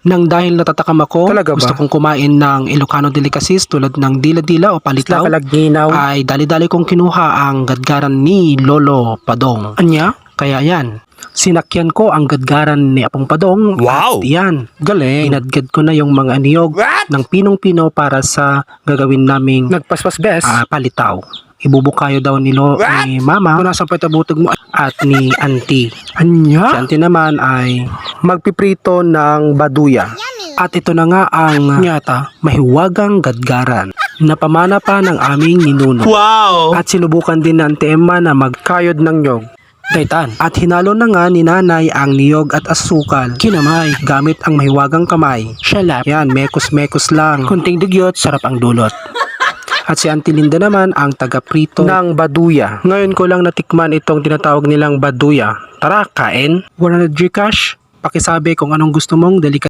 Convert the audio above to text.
Nang dahil natatakam ako, Talaga ba? gusto kong kumain ng Ilocano delicacies tulad ng dila-dila o palitaw, Palaginaw. ay dali-dali kong kinuha ang gadgaran ni Lolo Padong. Anya? Kaya yan. Sinakyan ko ang gadgaran ni Apong Padong. Wow! At yan. Galing. Inadgad ko na yung mga aniyog ng pinong-pino para sa gagawin naming Nagpaspas bes. palitaw. Ibubukayo daw ni Mama, kung nasa patabutog mo, at ni Auntie. Si Anya? Auntie naman ay Magpiprito ng baduya. at ito na nga ang nyata, mahiwagang gadgaran na pamana pa ng aming ninuno. Wow! At sinubukan din ng Auntie Emma na Kayod ng nyog. magkaitan. At hinalo na nga ni nanay ang niyog at asukal. Kinamay gamit ang mahiwagang kamay. Shalap. Yan, mekos-mekos lang. Kunting dugyot, sarap ang dulot. At si Auntie Linda naman ang taga-prito Ng baduya. Ngayon ko lang natikman itong tinatawag nilang baduya. Tara, kain. 100 Gcash. Pakisabi kung anong gusto mong